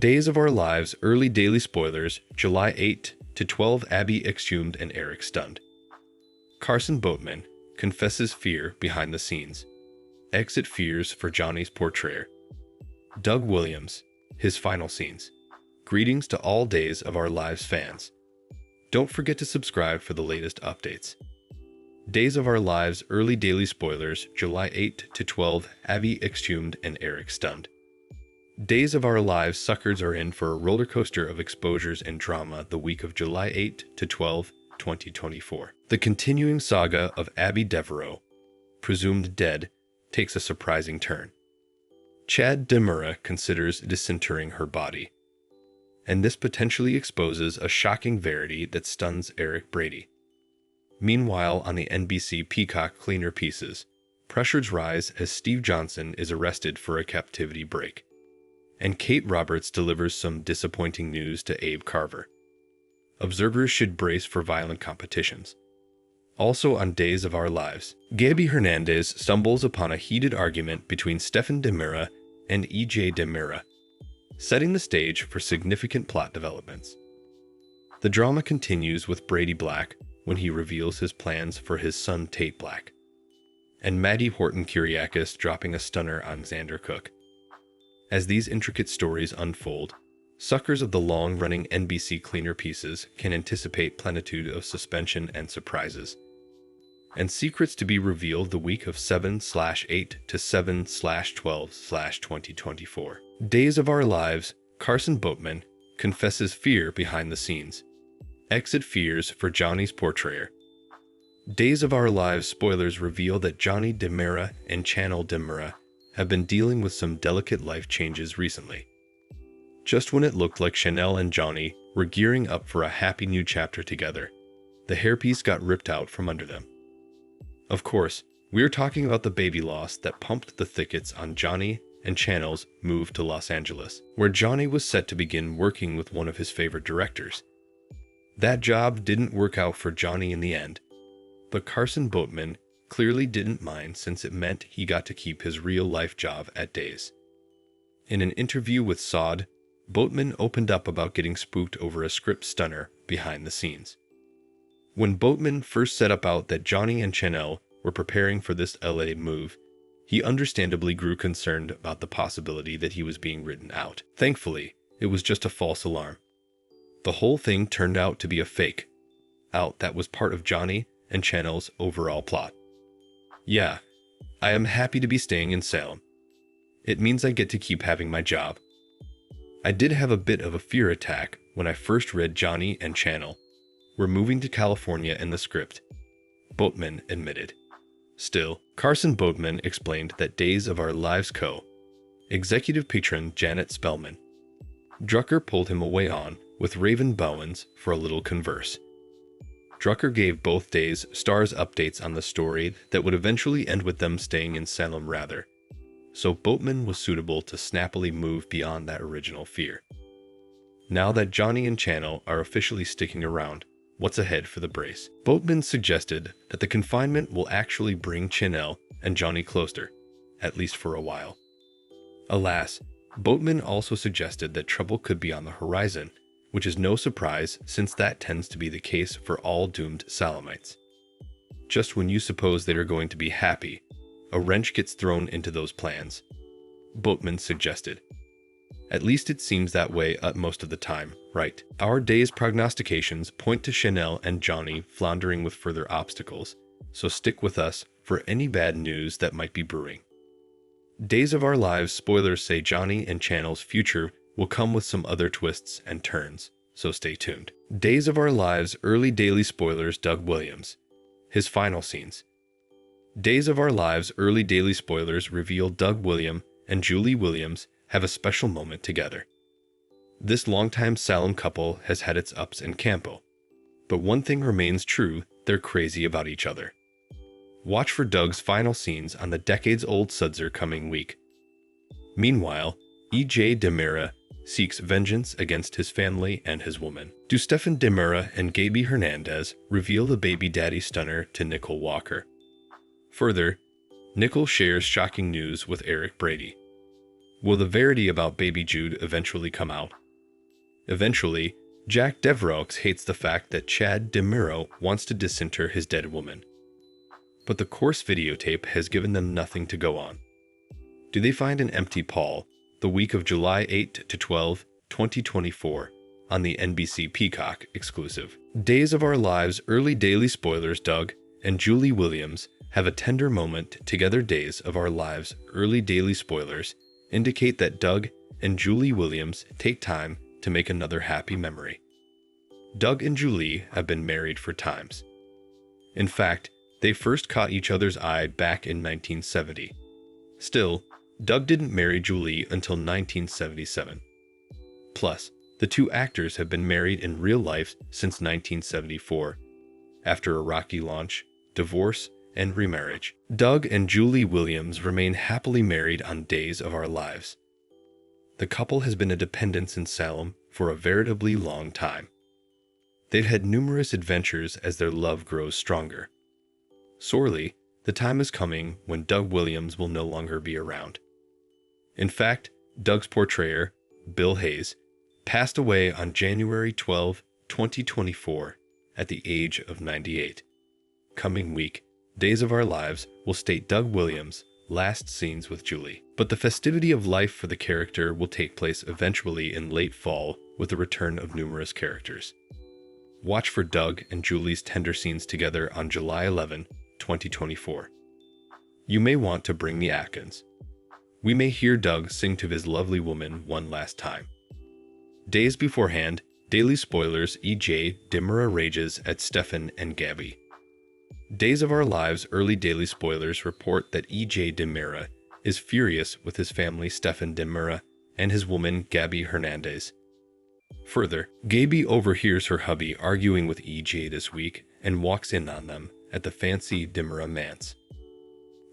Days of Our Lives early daily spoilers, July 8 to 12. Abby exhumed and Eric stunned. Carson Boatman confesses fear behind the scenes. Exit fears for Johnny's portrayal. Doug Williams, his final scenes. Greetings to all Days of Our Lives fans. Don't forget to subscribe for the latest updates. Days of Our Lives early daily spoilers, July 8 to 12. Abby exhumed and Eric stunned. Days of Our Lives suckers are in for a roller coaster of exposures and drama the week of July 8 to 12, 2024. The continuing saga of Abby Devereaux, presumed dead, takes a surprising turn. Chad DiMera considers disinterring her body, and this potentially exposes a shocking verity that stuns Eric Brady. Meanwhile, on the NBC Peacock Cleaner Pieces, pressures rise as Steve Johnson is arrested for a captivity break, and Kate Roberts delivers some disappointing news to Abe Carver. Observers should brace for violent competitions. Also on Days of Our Lives, Gaby Hernandez stumbles upon a heated argument between Stefan DiMera and EJ DiMera, setting the stage for significant plot developments. The drama continues with Brady Black when he reveals his plans for his son Tate Black, and Maddie Horton Kyriakis dropping a stunner on Xander Cook. As these intricate stories unfold, suckers of the long-running NBC Cleaner Pieces can anticipate plenitude of suspension and surprises, and secrets to be revealed the week of 7/8 to 7/12/2024. Days of Our Lives, Carson Boatman confesses fear behind the scenes. Exit fears for Johnny's portrayal. Days of Our Lives spoilers reveal that Johnny DiMera and Chanel DiMera have been dealing with some delicate life changes recently. Just when it looked like Chanel and Johnny were gearing up for a happy new chapter together, the hairpiece got ripped out from under them. Of course, we're talking about the baby loss that pumped the thickets on Johnny and Chanel's move to Los Angeles, where Johnny was set to begin working with one of his favorite directors. That job didn't work out for Johnny in the end, but Carson Boatman clearly didn't mind since it meant he got to keep his real-life job at Days. In an interview with SOD, Boatman opened up about getting spooked over a script stunner behind the scenes. When Boatman first set about that Johnny and Chanel were preparing for this LA move, he understandably grew concerned about the possibility that he was being written out. Thankfully, it was just a false alarm. The whole thing turned out to be a fake out that was part of Johnny and Chanel's overall plot. Yeah, I am happy to be staying in Salem. It means I get to keep having my job. I did have a bit of a fear attack when I first read Johnny and Chanel were moving to California in the script, Boatman admitted. Still, Carson Boatman explained that Days of Our Lives executive patron Janet Spellman Drucker pulled him away on with Raven Bowens for a little converse. Drucker gave both Days stars updates on the story that would eventually end with them staying in Salem rather, so Boatman was suitable to snappily move beyond that original fear. Now that Johnny and Chanel are officially sticking around, what's ahead for the brace? Boatman suggested that the confinement will actually bring Chanel and Johnny closer, at least for a while. Alas, Boatman also suggested that trouble could be on the horizon, which is no surprise since that tends to be the case for all doomed Salemites. Just when you suppose they are going to be happy, a wrench gets thrown into those plans, Boatman suggested. At least it seems that way most of the time, right? Our Days prognostications point to Chanel and Johnny floundering with further obstacles, so stick with us for any bad news that might be brewing. Days of Our Lives spoilers say Johnny and Chanel's future will come with some other twists and turns, so stay tuned. Days of Our Lives early daily spoilers Doug Williams, his final scenes. Days of Our Lives early daily spoilers reveal Doug Williams and Julie Williams have a special moment together. This longtime Salem couple has had its ups and campo, but one thing remains true, they're crazy about each other. Watch for Doug's final scenes on the decades-old Sudzer coming week. Meanwhile, EJ DiMera seeks vengeance against his family and his woman. Do Stefan DiMera and Gaby Hernandez reveal the baby daddy stunner to Nicole Walker? Further, Nicole shares shocking news with Eric Brady. Will the verity about baby Jude eventually come out? Eventually, Jack Devereaux hates the fact that Chad DeMuro wants to disinter his dead woman. But the coarse videotape has given them nothing to go on. Do they find an empty Paul the week of July 8 to 12, 2024 on the NBC Peacock exclusive? Days of Our Lives early daily spoilers. Doug and Julie Williams have a tender moment together. Days of Our Lives early daily spoilers indicate that Doug and Julie Williams take time to make another happy memory. Doug and Julie have been married for times. In fact, they first caught each other's eye back in 1970. Still, Doug didn't marry Julie until 1977. Plus, the two actors have been married in real life since 1974, after a rocky launch, divorce, and remarriage. Doug and Julie Williams remain happily married on Days of Our Lives. The couple has been a dependence in Salem for a veritably long time. They've had numerous adventures as their love grows stronger. Sorely, the time is coming when Doug Williams will no longer be around. In fact, Doug's portrayer, Bill Hayes, passed away on January 12, 2024, at the age of 98. Coming week, Days of Our Lives will state Doug Williams' last scenes with Julie. But the festivity of life for the character will take place eventually in late fall with the return of numerous characters. Watch for Doug and Julie's tender scenes together on July 11, 2024. You may want to bring the Atkins. We may hear Doug sing to his lovely woman one last time. Days beforehand, daily spoilers. E.J. Dimura rages at Stefan and Gabby. Days of Our Lives early daily spoilers report that E.J. Dimura is furious with his family Stefan Dimura and his woman Gabby Hernandez. Further, Gabby overhears her hubby arguing with E.J. this week and walks in on them at the fancy Dimura manse.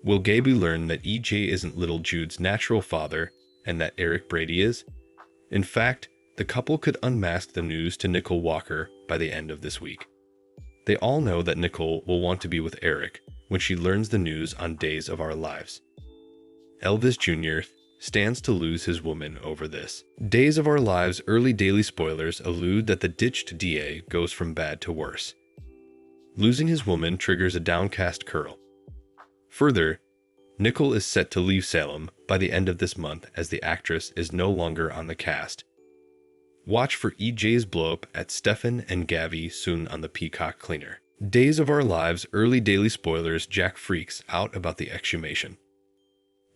Will Gabby learn that E.J. isn't little Jude's natural father and that Eric Brady is? In fact, the couple could unmask the news to Nicole Walker by the end of this week. They all know that Nicole will want to be with Eric when she learns the news on Days of Our Lives. Elvis Jr. stands to lose his woman over this. Days of Our Lives early daily spoilers allude that the ditched DA goes from bad to worse. Losing his woman triggers a downcast Curl. Further, Nicole is set to leave Salem by the end of this month as the actress is no longer on the cast. Watch for EJ's blowup at Stefan and Gabby soon on the Peacock Cleaner. Days of Our Lives early daily spoilers. Jack freaks out about the exhumation.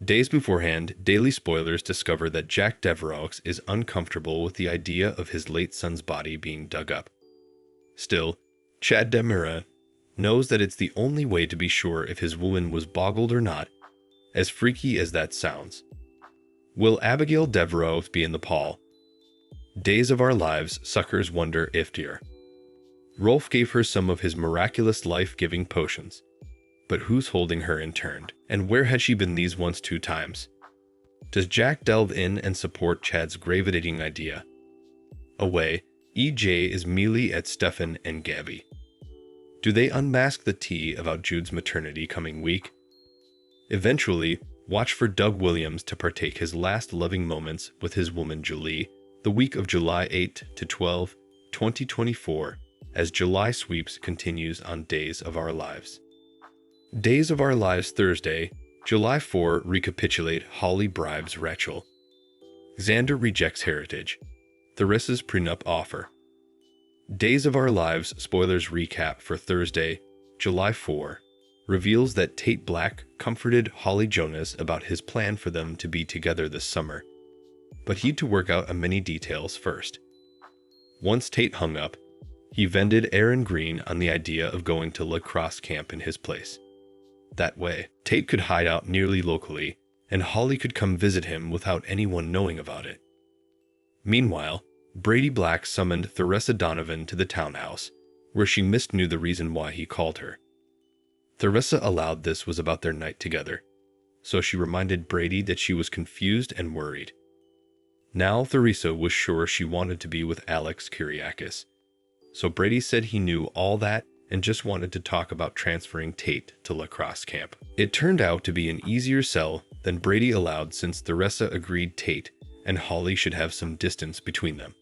Days beforehand, daily spoilers discover that Jack Devereaux is uncomfortable with the idea of his late son's body being dug up. Still, Chad DeMuro knows that it's the only way to be sure if his woman was boggled or not, as freaky as that sounds. Will Abigail Devereaux be in the pall? Days of Our Lives suckers wonder if dear. Rolf gave her some of his miraculous life-giving potions. But who's holding her in turn? And where had she been these once 2 times? Does Jack delve in and support Chad's gravitating idea? Away, EJ is mealy at Stefan and Gabby. Do they unmask the tea about Jude's maternity coming week? Eventually, watch for Doug Williams to partake his last loving moments with his woman Julie, the week of July 8 to 12, 2024, as July Sweeps continues on Days of Our Lives. Days of Our Lives Thursday, July 4 recapitulate Holly bribes Rachel. Xander rejects Heritage. Therissa's prenup offer. Days of Our Lives spoilers recap for Thursday, July 4, reveals that Tate Black comforted Holly Jonas about his plan for them to be together this summer, but he'd to work out many details first. Once Tate hung up, he vended Aaron Green on the idea of going to La Crosse camp in his place. That way, Tate could hide out nearly locally, and Holly could come visit him without anyone knowing about it. Meanwhile, Brady Black summoned Theresa Donovan to the townhouse, where she knew the reason why he called her. Theresa allowed this was about their night together, so she reminded Brady that she was confused and worried. Now Theresa was sure she wanted to be with Alex Kyriakis, so Brady said he knew all that and just wanted to talk about transferring Tate to La Crosse camp. It turned out to be an easier sell than Brady allowed, since Theresa agreed Tate and Holly should have some distance between them.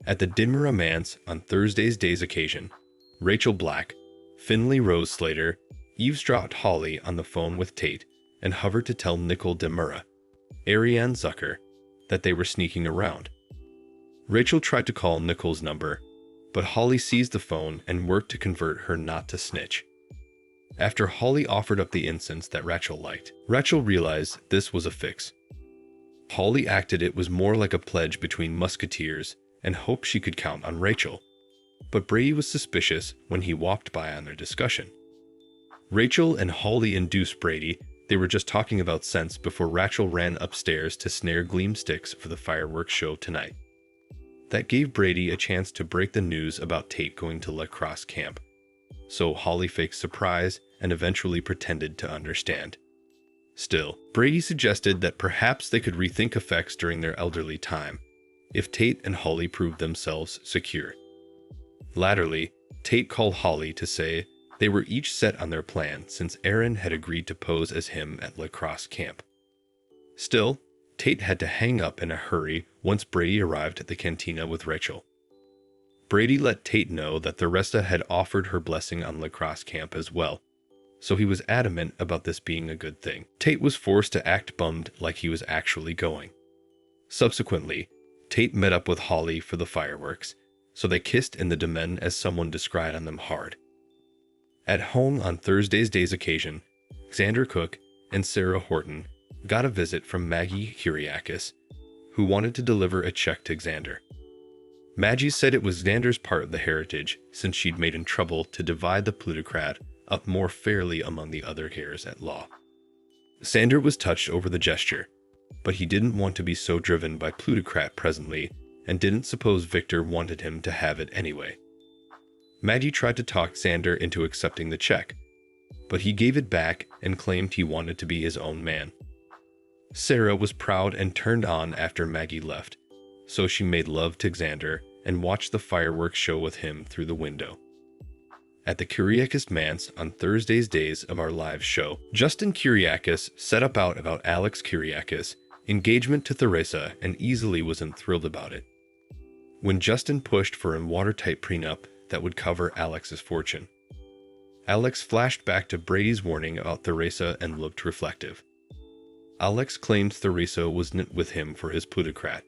At the Dimura Manse on Thursday's day's occasion, Rachel Black, Finley Rose Slater, eavesdropped Holly on the phone with Tate and hovered to tell Nicole Dimura, Ariane Zucker, that they were sneaking around. Rachel tried to call Nicole's number, but Holly seized the phone and worked to convert her not to snitch. After Holly offered up the incense that Rachel liked, Rachel realized this was a fix. Holly acted it was more like a pledge between musketeers and hoped she could count on Rachel. But Brady was suspicious when he walked by on their discussion. Rachel and Holly induced Brady they were just talking about scents before Rachel ran upstairs to snare gleam sticks for the fireworks show tonight. That gave Brady a chance to break the news about Tate going to La Crosse camp. So Holly faked surprise and eventually pretended to understand. Still, Brady suggested that perhaps they could rethink effects during their elderly time, if Tate and Holly proved themselves secure. Latterly, Tate called Holly to say they were each set on their plan since Aaron had agreed to pose as him at La Crosse camp. Still, Tate had to hang up in a hurry once Brady arrived at the cantina with Rachel. Brady let Tate know that Theresa had offered her blessing on La Crosse camp as well, so he was adamant about this being a good thing. Tate was forced to act bummed like he was actually going. Subsequently, Tate met up with Holly for the fireworks, so they kissed in the domain as someone described on them hard. At home on Thursday's day's occasion, Xander Cook and Sarah Horton got a visit from Maggie Kyriakis, who wanted to deliver a check to Xander. Maggie said it was Xander's part of the heritage since she'd made in trouble to divide the plutocrat up more fairly among the other heirs at law. Xander was touched over the gesture, but he didn't want to be so driven by plutocrat presently and didn't suppose Victor wanted him to have it anyway. Maggie tried to talk Xander into accepting the check, but he gave it back and claimed he wanted to be his own man. Sarah was proud and turned on after Maggie left, so she made love to Xander and watched the fireworks show with him through the window. At the Kyriakis Manse on Thursday's Days of Our Lives show, Justin Kyriakis set about Alex Kyriakis' engagement to Theresa and easily wasn't thrilled about it. When Justin pushed for a watertight prenup that would cover Alex's fortune, Alex flashed back to Brady's warning about Theresa and looked reflective. Alex claimed Theresa was not with him for his plutocrat,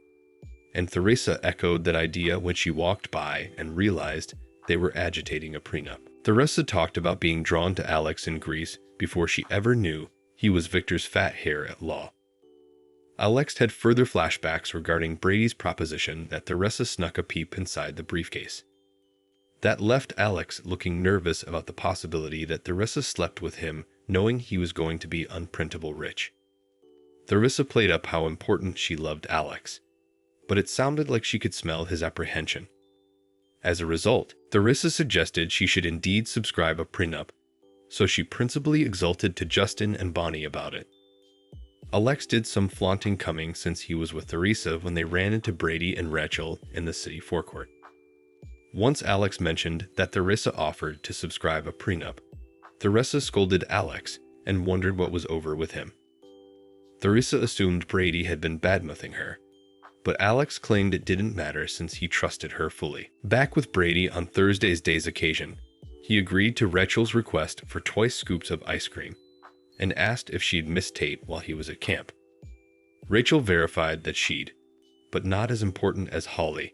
and Theresa echoed that idea when she walked by and realized they were agitating a prenup. Theresa talked about being drawn to Alex in Greece before she ever knew he was Victor's fat heir at law. Alex had further flashbacks regarding Brady's proposition that Theresa snuck a peep inside the briefcase. That left Alex looking nervous about the possibility that Theresa slept with him knowing he was going to be unprintable rich. Theresa played up how important she loved Alex, but it sounded like she could smell his apprehension. As a result, Theresa suggested she should indeed subscribe a prenup, so she principally exulted to Justin and Bonnie about it. Alex did some flaunting coming since he was with Theresa when they ran into Brady and Rachel in the city forecourt. Once Alex mentioned that Theresa offered to subscribe a prenup, Theresa scolded Alex and wondered what was over with him. Theresa assumed Brady had been badmouthing her, but Alex claimed it didn't matter since he trusted her fully. Back with Brady on Thursday's day's occasion, he agreed to Rachel's request for twice scoops of ice cream and asked if she'd missed Tate while he was at camp. Rachel verified that she'd, but not as important as Holly.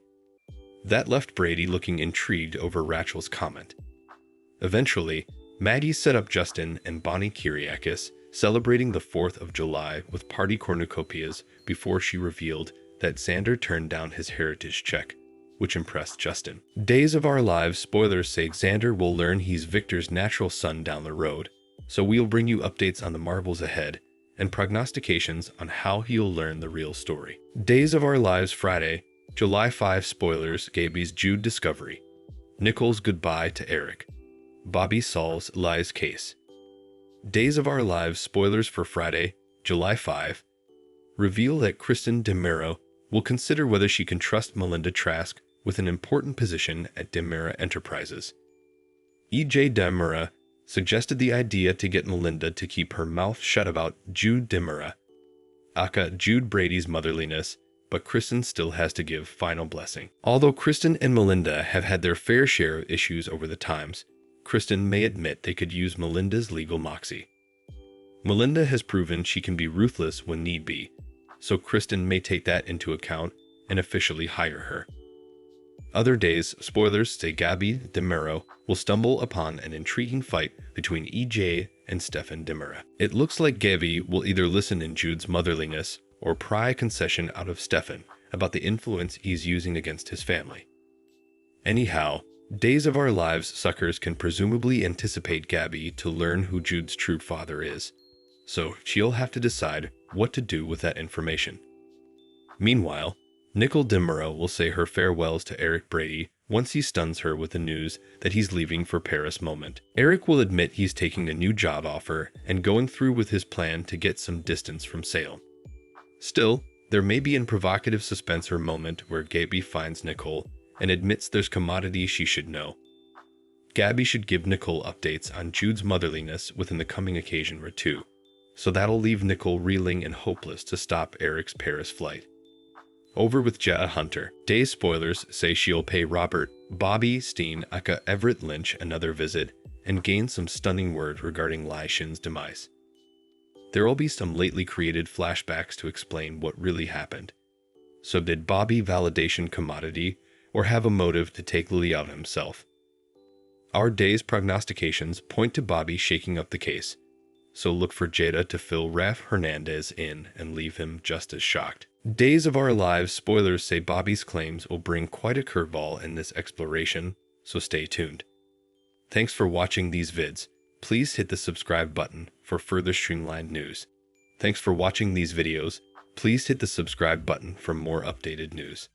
That left Brady looking intrigued over Rachel's comment. Eventually, Maggie set up Justin and Bonnie Kyriakis celebrating the 4th of July with party cornucopias before she revealed that Xander turned down his heritage check, which impressed Justin. Days of Our Lives spoilers say Xander will learn he's Victor's natural son down the road, so we'll bring you updates on the marvels ahead and prognostications on how he'll learn the real story. Days of Our Lives Friday, July 5 spoilers Gaby's Jude discovery, Nicole's goodbye to Eric, Bobby solves Lie's case. Days of Our Lives spoilers for Friday, July 5, reveal that Kristen DeMuro will consider whether she can trust Melinda Trask with an important position at DeMura Enterprises. E.J. DeMura suggested the idea to get Melinda to keep her mouth shut about Jude Dimura, aka Jude Brady's motherliness, but Kristen still has to give final blessing. Although Kristen and Melinda have had their fair share of issues over the times, Kristen may admit they could use Melinda's legal moxie. Melinda has proven she can be ruthless when need be, so Kristen may take that into account and officially hire her. Other days, spoilers say Gabby DiMuro will stumble upon an intriguing fight between EJ and Stefan DiMura. It looks like Gabby will either listen in Jude's motherliness or pry a concession out of Stefan about the influence he's using against his family. Anyhow, Days of Our Lives suckers can presumably anticipate Gabby to learn who Jude's true father is, so she'll have to decide what to do with that information. Meanwhile, Nicole DiMuro will say her farewells to Eric Brady once he stuns her with the news that he's leaving for Paris Moment. Eric will admit he's taking a new job offer and going through with his plan to get some distance from Salem. Still, there may be a provocative suspense moment where Gabby finds Nicole and admits there's commodity she should know. Gabby should give Nicole updates on Jude's motherliness within the coming occasion or two, so that'll leave Nicole reeling and hopeless to stop Eric's Paris flight. Over with Jetta Hunter. Days spoilers say she'll pay Robert Bobby Steen aka Everett Lynch another visit and gain some stunning word regarding Lai Shin's demise. There will be some lately created flashbacks to explain what really happened. So did Bobby validation commodity or have a motive to take Lily out himself? Our Days prognostications point to Bobby shaking up the case, so look for Jada to fill Raf Hernandez in and leave him just as shocked. Days of Our Lives spoilers say Bobby's claims will bring quite a curveball in this exploration, so stay tuned. Thanks for watching these vids. Please hit the subscribe button for further streamlined news. Thanks for watching these videos. Please hit the subscribe button for more updated news.